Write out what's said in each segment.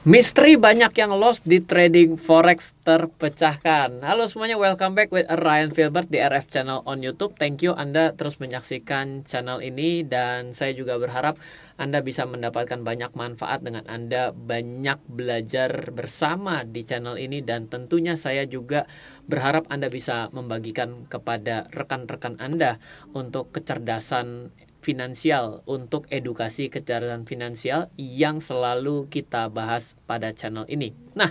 Misteri banyak yang lost di trading forex terpecahkan. Halo semuanya, welcome back with Ryan Filbert di RF Channel on YouTube. Thank you Anda terus menyaksikan channel ini, dan saya juga berharap Anda bisa mendapatkan banyak manfaat dengan Anda banyak belajar bersama di channel ini. Dan tentunya saya juga berharap Anda bisa membagikan kepada rekan-rekan Anda untuk kecerdasan finansial, untuk edukasi kecerdasan finansial yang selalu kita bahas pada channel ini. Nah,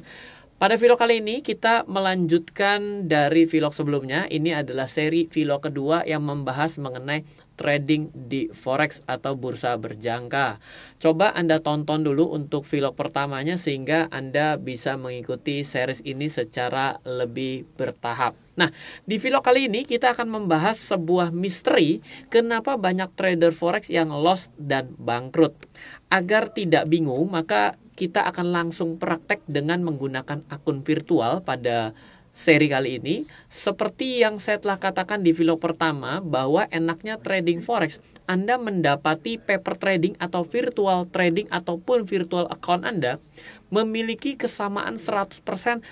pada vlog kali ini kita melanjutkan dari vlog sebelumnya. Ini adalah seri vlog kedua yang membahas mengenai trading di forex atau bursa berjangka. Coba Anda tonton dulu untuk vlog pertamanya sehingga Anda bisa mengikuti series ini secara lebih bertahap. Nah, di vlog kali ini kita akan membahas sebuah misteri kenapa banyak trader forex yang lost dan bangkrut. Agar tidak bingung, maka kita akan langsung praktek dengan menggunakan akun virtual pada seri kali ini. Seperti yang saya telah katakan di vlog pertama, bahwa enaknya trading forex, Anda mendapati paper trading atau virtual trading ataupun virtual account Anda memiliki kesamaan 100%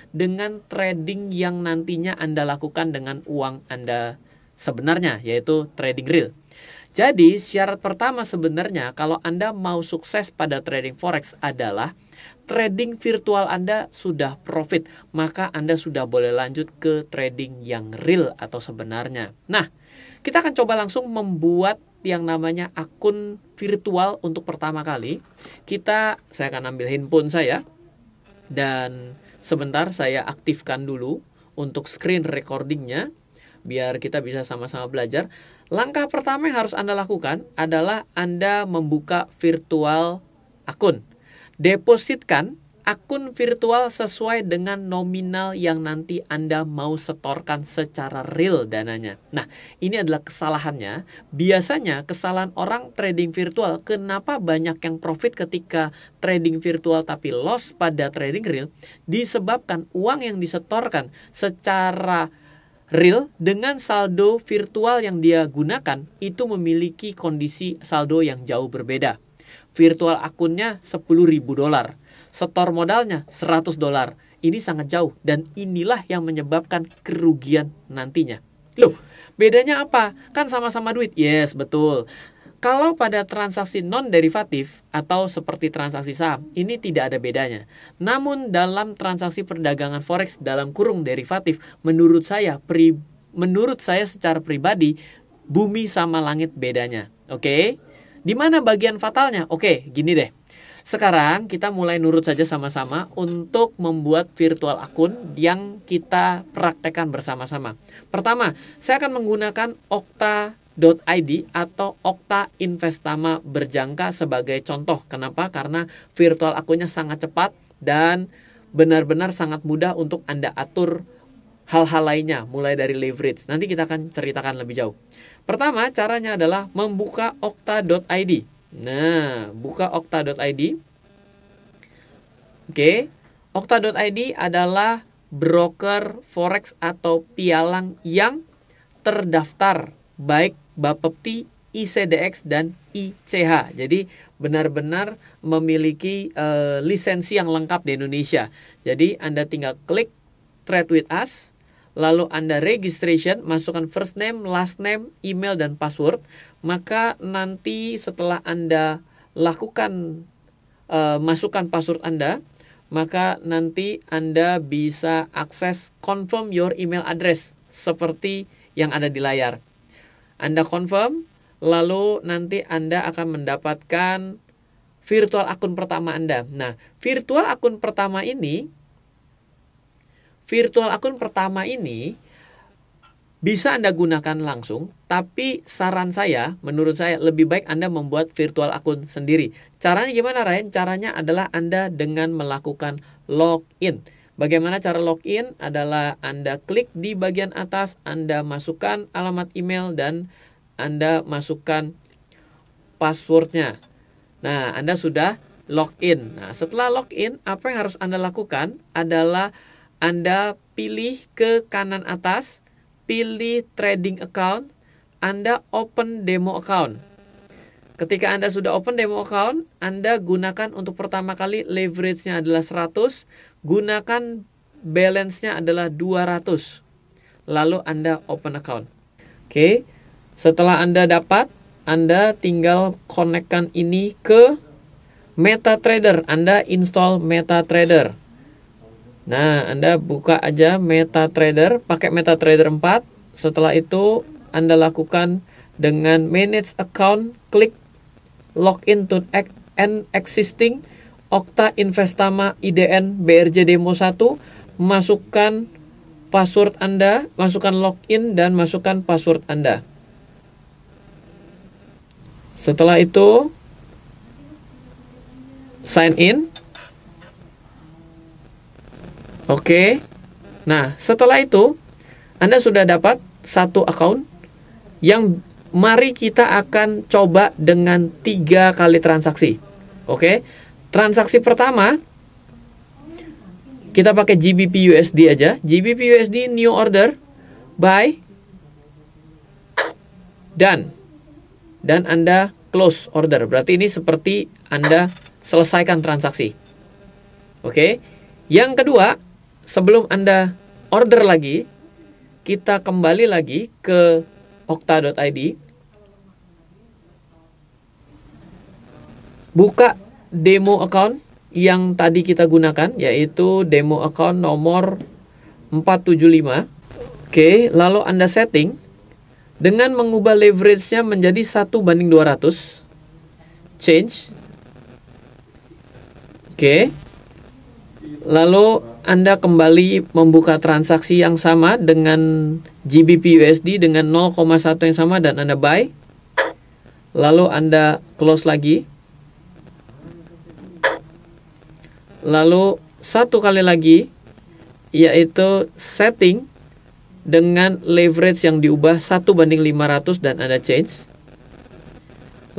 dengan trading yang nantinya Anda lakukan dengan uang Anda sebenarnya, yaitu trading real. Jadi syarat pertama sebenarnya kalau Anda mau sukses pada trading forex adalah trading virtual Anda sudah profit, maka Anda sudah boleh lanjut ke trading yang real atau sebenarnya. Nah, kita akan coba langsung membuat yang namanya akun virtual untuk pertama kali. Saya akan ambil handphone saya dan sebentar saya aktifkan dulu untuk screen recordingnya biar kita bisa sama-sama belajar. Langkah pertama yang harus Anda lakukan adalah Anda membuka virtual akun. Depositkan akun virtual sesuai dengan nominal yang nanti Anda mau setorkan secara real dananya. Nah, ini adalah kesalahannya. Biasanya kesalahan orang trading virtual, kenapa banyak yang profit ketika trading virtual tapi loss pada trading real, disebabkan uang yang disetorkan secara real dengan saldo virtual yang dia gunakan itu memiliki kondisi saldo yang jauh berbeda. Virtual akunnya $10.000, setor modalnya $100. Ini sangat jauh dan inilah yang menyebabkan kerugian nantinya. Loh, bedanya apa? Kan sama-sama duit. Yes, betul. Kalau pada transaksi non-derivatif atau seperti transaksi saham, ini tidak ada bedanya. Namun dalam transaksi perdagangan forex dalam kurung derivatif, menurut saya secara pribadi, bumi sama langit bedanya. Oke? Di mana bagian fatalnya? Oke, gini deh. Sekarang kita mulai nurut saja sama-sama untuk membuat virtual akun yang kita praktekkan bersama-sama. Pertama, saya akan menggunakan Okta.id atau Okta Investama Berjangka sebagai contoh. Kenapa? Karena virtual akunnya sangat cepat dan benar-benar sangat mudah untuk Anda atur hal-hal lainnya, mulai dari leverage. Nanti kita akan ceritakan lebih jauh. Pertama, caranya adalah membuka Okta.id. Nah, buka Okta.id. Oke, Okta.id adalah broker forex atau pialang yang terdaftar baik Bapepti, ICDX, dan ICH. Jadi benar-benar memiliki lisensi yang lengkap di Indonesia. Jadi Anda tinggal klik Trade with Us, lalu Anda registration, masukkan first name, last name, email, dan password. Maka nanti setelah Anda lakukan masukkan password Anda, maka nanti Anda bisa akses confirm your email address seperti yang ada di layar. Anda confirm, lalu nanti Anda akan mendapatkan virtual akun pertama Anda. Nah, virtual akun pertama ini bisa Anda gunakan langsung, tapi saran saya, menurut saya lebih baik Anda membuat virtual akun sendiri. Caranya gimana, Ryan? Caranya adalah Anda dengan melakukan login. Bagaimana cara login? Adalah Anda klik di bagian atas, Anda masukkan alamat email, dan Anda masukkan passwordnya. Nah, Anda sudah login. Nah, setelah login, apa yang harus Anda lakukan adalah Anda pilih ke kanan atas, pilih trading account, Anda open demo account. Ketika Anda sudah open demo account, Anda gunakan untuk pertama kali leverage-nya adalah 100, gunakan balance-nya adalah 200. Lalu Anda open account. Oke. Setelah Anda dapat, Anda tinggal connect-kan ini ke MetaTrader. Anda install MetaTrader. Nah, Anda buka aja MetaTrader, pakai MetaTrader 4. Setelah itu, Anda lakukan dengan manage account, klik login to an existing Okta Investama IDN BRJ Demo 1, masukkan password Anda, masukkan login dan masukkan password Anda. Setelah itu sign in. Oke. Nah, setelah itu Anda sudah dapat satu account yang mari kita akan coba dengan 3 kali transaksi. Oke. Transaksi pertama kita pakai GBP USD aja. GBP USD new order, buy, done. Dan Anda close order. Berarti ini seperti Anda selesaikan transaksi. Oke. Yang kedua, sebelum Anda order lagi, kita kembali lagi ke okta.id. Buka demo account yang tadi kita gunakan, yaitu demo account nomor 475. Oke, lalu Anda setting dengan mengubah leverage-nya menjadi 1:200. Change. Oke. Lalu Anda kembali membuka transaksi yang sama dengan GBP USD dengan 0,1 yang sama dan Anda buy. Lalu Anda close lagi. Lalu satu kali lagi, yaitu setting dengan leverage yang diubah 1:500 dan Anda change.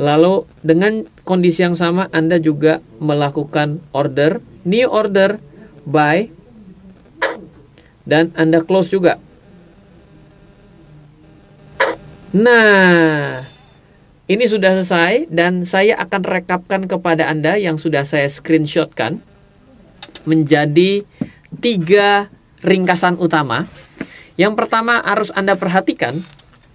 Lalu dengan kondisi yang sama Anda juga melakukan order, new order, buy, dan Anda close juga. Nah, ini sudah selesai dan saya akan rekapkan kepada Anda yang sudah saya screenshotkan menjadi 3 ringkasan utama. Yang pertama harus Anda perhatikan,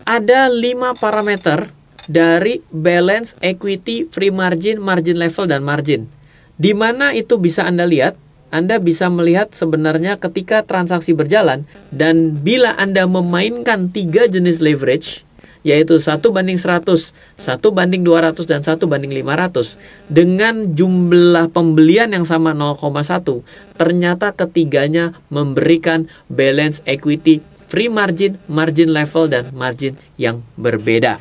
ada 5 parameter dari balance, equity, free margin, margin level, dan margin. Di mana itu bisa Anda lihat? Anda bisa melihat sebenarnya ketika transaksi berjalan dan bila Anda memainkan 3 jenis leverage, yaitu 1:100, 1:200, dan 1:500 dengan jumlah pembelian yang sama 0,1, ternyata ketiganya memberikan balance, equity, free margin, margin level, dan margin yang berbeda.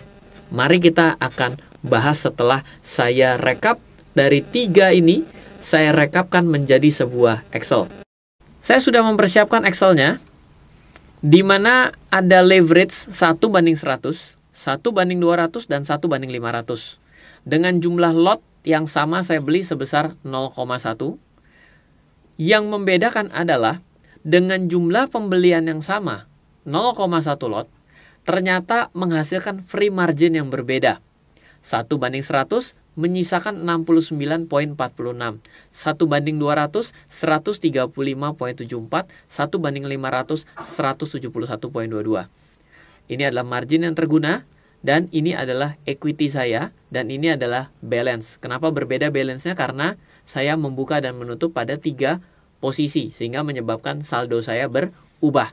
Mari kita akan bahas setelah saya rekap dari 3 ini, saya rekapkan menjadi sebuah Excel. Saya sudah mempersiapkan Excelnya, di mana ada leverage 1:100, 1:200, dan 1:500. Dengan jumlah lot yang sama saya beli sebesar 0,1. Yang membedakan adalah dengan jumlah pembelian yang sama, 0,1 lot, ternyata menghasilkan free margin yang berbeda. 1:100 menyisakan 69,46. 1:200, 135,74. 1:500, 171,22. Ini adalah margin yang terguna, dan ini adalah equity saya, dan ini adalah balance. Kenapa berbeda balance-nya? Karena saya membuka dan menutup pada 3 posisi, sehingga menyebabkan saldo saya berubah.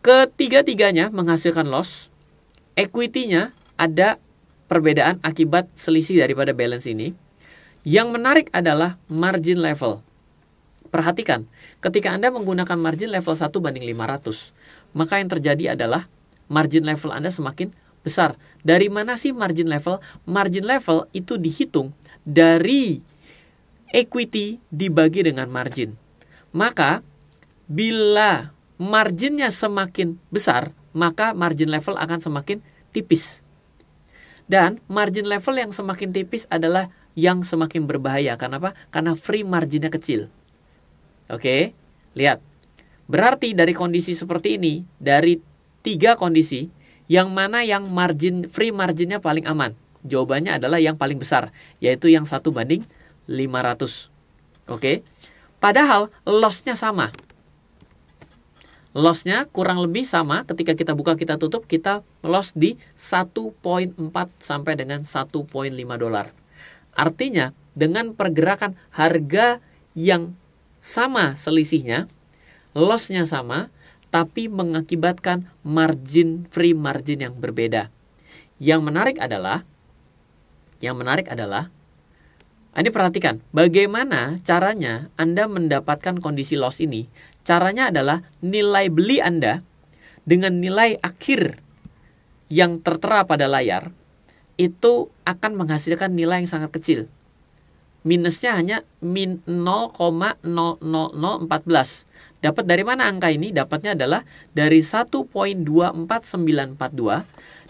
Ketiga-tiganya menghasilkan loss. Equity-nya ada perbedaan akibat selisih daripada balance ini. Yang menarik adalah margin level. Perhatikan, ketika Anda menggunakan margin level 1:500, maka yang terjadi adalah margin level Anda semakin besar. Dari mana sih margin level? Margin level itu dihitung dari equity dibagi dengan margin. Maka, bila marginnya semakin besar, maka margin level akan semakin tipis. Dan margin level yang semakin tipis adalah yang semakin berbahaya. Kenapa? Karena free marginnya kecil. Oke, lihat. Berarti dari kondisi seperti ini, dari 3 kondisi, yang mana yang free marginnya paling aman? Jawabannya adalah yang paling besar, yaitu yang 1/500. Oke. Padahal loss-nya sama. Loss-nya kurang lebih sama ketika kita buka kita tutup, kita loss di 1,4 sampai dengan 1,5 dolar. Artinya dengan pergerakan harga yang sama selisihnya, loss-nya sama, tapi mengakibatkan free margin yang berbeda. Yang menarik adalah, ini perhatikan, bagaimana caranya Anda mendapatkan kondisi loss ini. Caranya adalah nilai beli Anda dengan nilai akhir yang tertera pada layar itu akan menghasilkan nilai yang sangat kecil. Minusnya hanya min 0,00014. Dapat dari mana angka ini? Dapatnya adalah dari 1.24942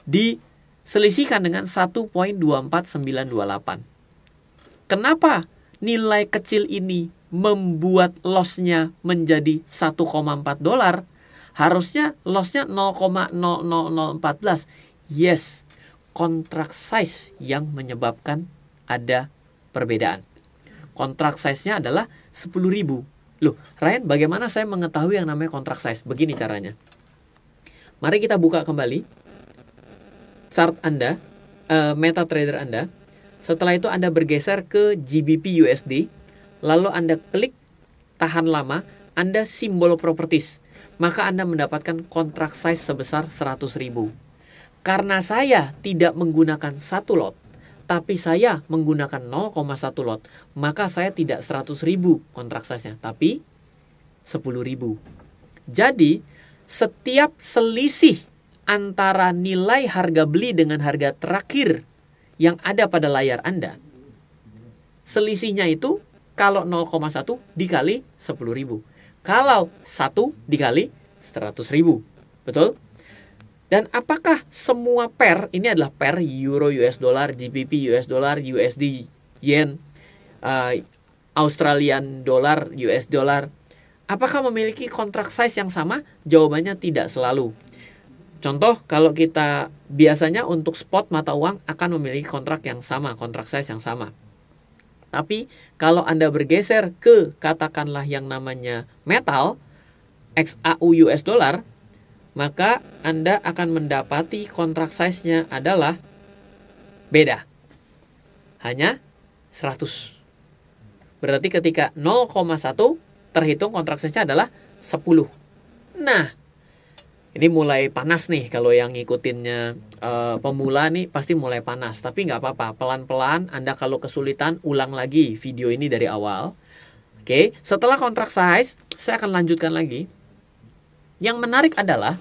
diselisihkan dengan 1.24928. Kenapa nilai kecil ini membuat loss-nya menjadi 1,4 dolar? Harusnya loss-nya 0,00014. Yes, contract size yang menyebabkan ada perbedaan. Contract size-nya adalah 10.000. Loh, Ryan, bagaimana saya mengetahui yang namanya contract size? Begini caranya. Mari kita buka kembali chart Anda, MetaTrader Anda. Setelah itu Anda bergeser ke GBP USD, lalu Anda klik tahan lama, Anda simbol properties, maka Anda mendapatkan contract size sebesar 100.000. Karena saya tidak menggunakan 1 lot, tapi saya menggunakan 0,1 lot, maka saya tidak 100.000 contract size-nya, tapi 10.000. Jadi, setiap selisih antara nilai harga beli dengan harga terakhir yang ada pada layar Anda, selisihnya itu kalau 0,1 dikali 10.000. Kalau 1 dikali 100.000. Betul? Dan apakah semua pair, ini adalah pair Euro US dollar, GBP US dollar, USD Yen, Australian dollar, US dollar, apakah memiliki contract size yang sama? Jawabannya tidak selalu. Contoh, kalau kita biasanya untuk spot mata uang akan memiliki kontrak yang sama, contract size yang sama. Tapi kalau Anda bergeser ke katakanlah yang namanya metal, XAU US dollar, maka Anda akan mendapati contract size-nya adalah beda. Hanya 100. Berarti ketika 0,1 terhitung contract size-nya adalah 10. Nah, ini mulai panas nih, kalau yang ngikutinnya pemula nih pasti mulai panas. Tapi nggak apa-apa, pelan-pelan Anda kalau kesulitan ulang lagi video ini dari awal. Oke, setelah contract size, saya akan lanjutkan lagi. Yang menarik adalah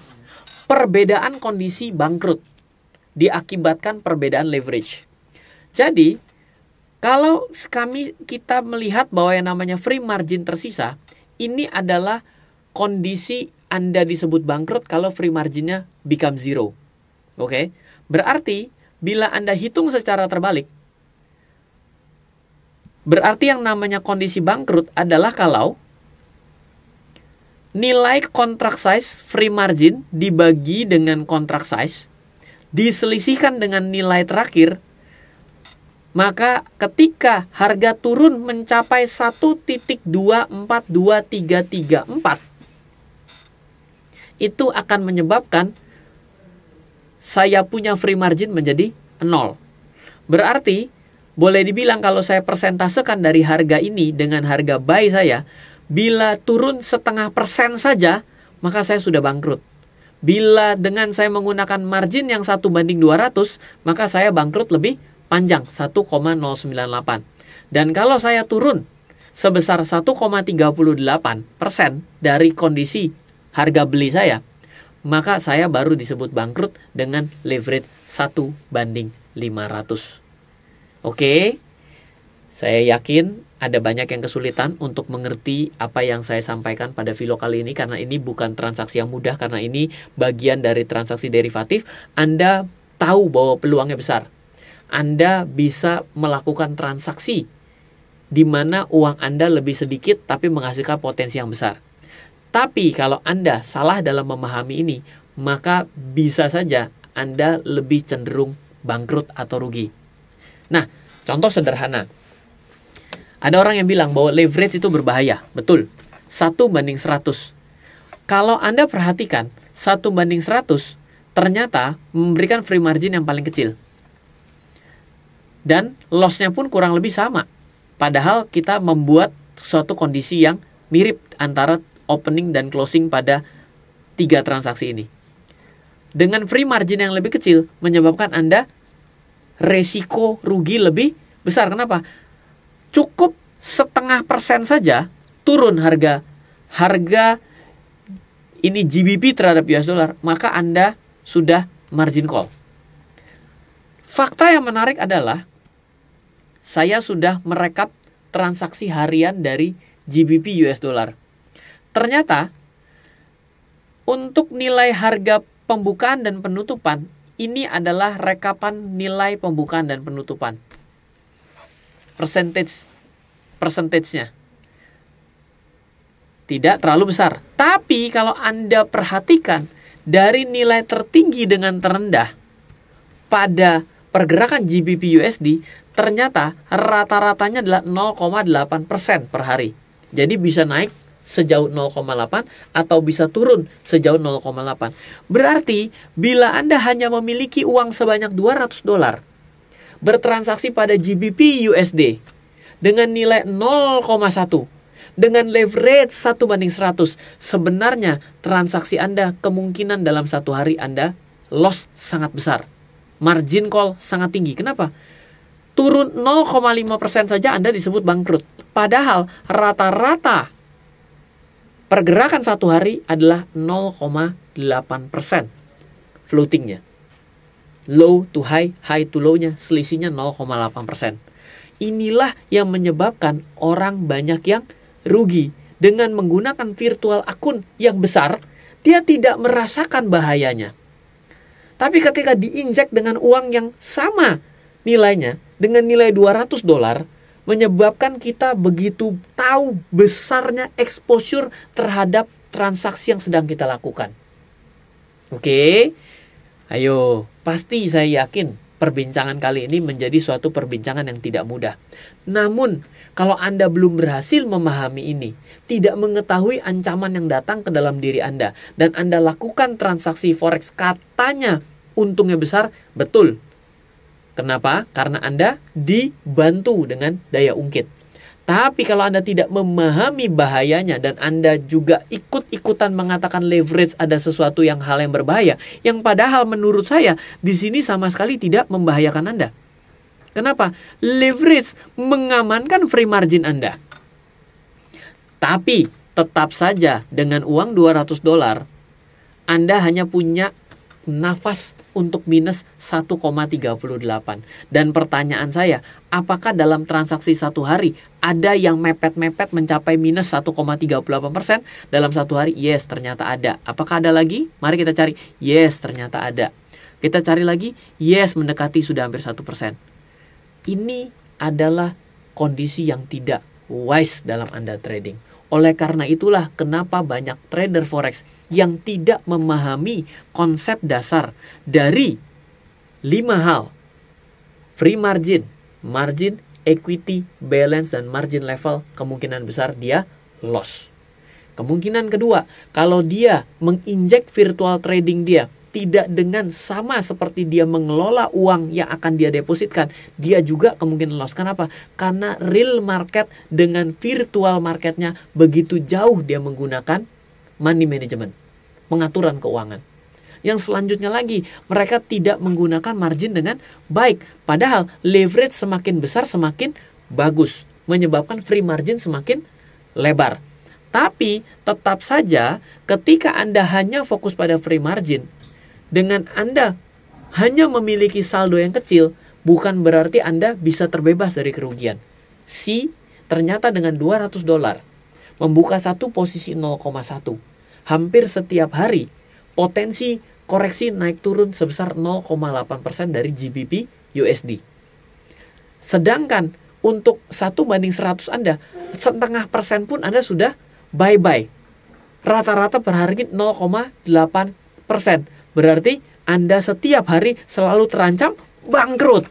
perbedaan kondisi bangkrut diakibatkan perbedaan leverage. Jadi, kalau kita melihat bahwa yang namanya free margin tersisa, ini adalah kondisi Anda disebut bangkrut kalau free marginnya become zero. Oke? Berarti bila Anda hitung secara terbalik, berarti yang namanya kondisi bangkrut adalah kalau nilai contract size free margin dibagi dengan contract size diselisihkan dengan nilai terakhir, maka ketika harga turun mencapai 1.242334, itu akan menyebabkan saya punya free margin menjadi 0. Berarti boleh dibilang kalau saya persentasekan dari harga ini dengan harga buy saya, bila turun 0,5% saja, maka saya sudah bangkrut. Bila dengan saya menggunakan margin yang 1/200, maka saya bangkrut lebih panjang, 1,098. Dan kalau saya turun sebesar 1,38% dari kondisi harga beli saya, maka saya baru disebut bangkrut dengan leverage 1/500. Oke, saya yakin ada banyak yang kesulitan untuk mengerti apa yang saya sampaikan pada video kali ini, karena ini bukan transaksi yang mudah, karena ini bagian dari transaksi derivatif. Anda tahu bahwa peluangnya besar. Anda bisa melakukan transaksi di mana uang Anda lebih sedikit tapi menghasilkan potensi yang besar. Tapi kalau Anda salah dalam memahami ini, maka bisa saja Anda lebih cenderung bangkrut atau rugi. Nah, contoh sederhana. Ada orang yang bilang bahwa leverage itu berbahaya. Betul. 1:100. Kalau Anda perhatikan, 1:100 ternyata memberikan free margin yang paling kecil. Dan loss-nya pun kurang lebih sama. Padahal kita membuat suatu kondisi yang mirip antara opening dan closing pada 3 transaksi ini. Dengan free margin yang lebih kecil, menyebabkan Anda resiko rugi lebih besar. Kenapa? Cukup 0,5% saja turun harga ini GBP terhadap US dollar, maka Anda sudah margin call. Fakta yang menarik adalah saya sudah merekap transaksi harian dari GBP US dollar. Ternyata untuk nilai harga pembukaan dan penutupan, ini adalah rekapan nilai pembukaan dan penutupan. Persentasenya tidak terlalu besar. Tapi kalau Anda perhatikan dari nilai tertinggi dengan terendah pada pergerakan GBP USD, ternyata rata-ratanya adalah 0,8% per hari. Jadi bisa naik sejauh 0,8 atau bisa turun sejauh 0,8. Berarti bila Anda hanya memiliki uang sebanyak $200 bertransaksi pada GBP USD dengan nilai 0,1 dengan leverage 1:100, sebenarnya transaksi Anda kemungkinan dalam satu hari Anda loss sangat besar. Margin call sangat tinggi. Kenapa? Turun 0,5% saja Anda disebut bangkrut. Padahal rata-rata pergerakan satu hari adalah 0,8% floatingnya. Low to high, high to low-nya selisihnya 0,8%. Inilah yang menyebabkan orang banyak yang rugi. Dengan menggunakan virtual akun yang besar, dia tidak merasakan bahayanya. Tapi ketika diinjek dengan uang yang sama nilainya, dengan nilai $200, menyebabkan kita begitu tahu besarnya exposure terhadap transaksi yang sedang kita lakukan. Oke, ayo, pasti saya yakin perbincangan kali ini menjadi suatu perbincangan yang tidak mudah. Namun, kalau Anda belum berhasil memahami ini, tidak mengetahui ancaman yang datang ke dalam diri Anda, dan Anda lakukan transaksi forex katanya untungnya besar, betul. Kenapa? Karena Anda dibantu dengan daya ungkit. Tapi kalau Anda tidak memahami bahayanya dan Anda juga ikut-ikutan mengatakan leverage ada sesuatu hal yang berbahaya, yang padahal menurut saya di sini sama sekali tidak membahayakan Anda. Kenapa? Leverage mengamankan free margin Anda. Tapi tetap saja dengan uang $200 Anda hanya punya nafas untuk minus 1,38. Dan pertanyaan saya, apakah dalam transaksi satu hari ada yang mepet-mepet mencapai minus 1,38% dalam satu hari? Yes, ternyata ada. Apakah ada lagi? Mari kita cari. Yes, ternyata ada. Kita cari lagi. Yes, mendekati sudah hampir 1%. Ini adalah kondisi yang tidak wise dalam Anda trading. Oleh karena itulah kenapa banyak trader forex yang tidak memahami konsep dasar dari 5 hal. Free margin, margin, equity, balance, dan margin level, kemungkinan besar dia loss. Kemungkinan kedua, kalau dia menginjek virtual trading dia tidak dengan sama seperti dia mengelola uang yang akan dia depositkan, dia juga kemungkinan loss. Kenapa? Karena real market dengan virtual marketnya begitu jauh dia menggunakan money management, pengaturan keuangan. Yang selanjutnya lagi, mereka tidak menggunakan margin dengan baik. Padahal leverage semakin besar semakin bagus, menyebabkan free margin semakin lebar. Tapi tetap saja ketika Anda hanya fokus pada free margin, dengan Anda hanya memiliki saldo yang kecil, bukan berarti Anda bisa terbebas dari kerugian. Ternyata dengan $200 membuka satu posisi 0,1, hampir setiap hari potensi koreksi naik turun sebesar 0,8% dari GBP USD. Sedangkan untuk 1:100 Anda, 0,5% pun Anda sudah bye-bye. Rata-rata per hari 0,8%. Berarti Anda setiap hari selalu terancam bangkrut.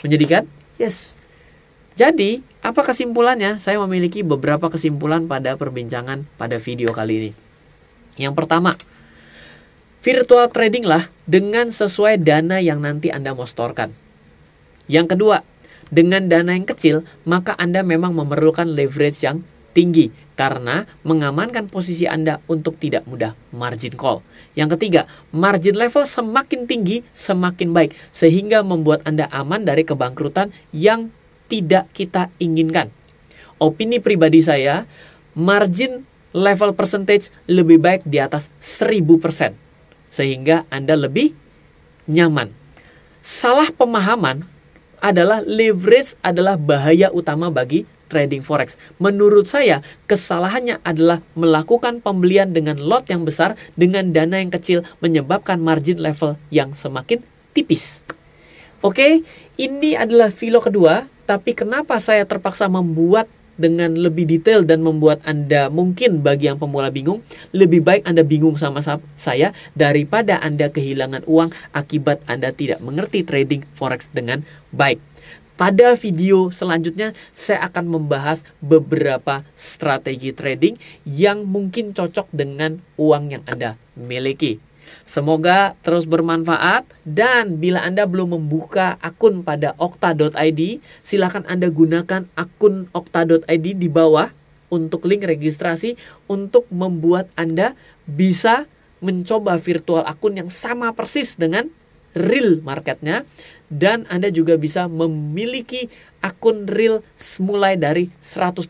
Menyedihkan? Yes. Jadi, apa kesimpulannya? Saya memiliki beberapa kesimpulan pada perbincangan pada video kali ini. Yang pertama, virtual trading lah dengan sesuai dana yang nanti Anda mau setorkan. Yang kedua, dengan dana yang kecil, maka Anda memang memerlukan leverage yang tinggi karena mengamankan posisi Anda untuk tidak mudah margin call. Yang ketiga, margin level semakin tinggi, semakin baik, sehingga membuat Anda aman dari kebangkrutan yang tidak kita inginkan. Opini pribadi saya, margin level percentage lebih baik di atas 1000%, sehingga Anda lebih nyaman. Salah pemahaman adalah leverage adalah bahaya utama bagi trading forex. Menurut saya, kesalahannya adalah melakukan pembelian dengan lot yang besar dengan dana yang kecil menyebabkan margin level yang semakin tipis. Oke, ini adalah video kedua, tapi kenapa saya terpaksa membuat dengan lebih detail dan membuat Anda mungkin bagi yang pemula bingung, lebih baik Anda bingung sama saya daripada Anda kehilangan uang akibat Anda tidak mengerti trading forex dengan baik. Pada video selanjutnya, saya akan membahas beberapa strategi trading yang mungkin cocok dengan uang yang Anda miliki. Semoga terus bermanfaat, dan bila Anda belum membuka akun pada okta.id, silakan Anda gunakan akun okta.id di bawah untuk link registrasi untuk membuat Anda bisa mencoba virtual akun yang sama persis dengan real marketnya, dan Anda juga bisa memiliki akun real mulai dari $100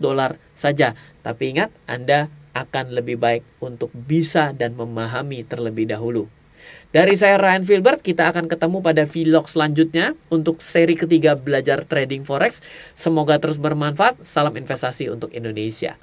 saja. Tapi ingat, Anda akan lebih baik untuk bisa dan memahami terlebih dahulu. Dari saya Ryan Filbert, kita akan ketemu pada vlog selanjutnya untuk seri ketiga belajar trading forex. Semoga terus bermanfaat. Salam investasi untuk Indonesia.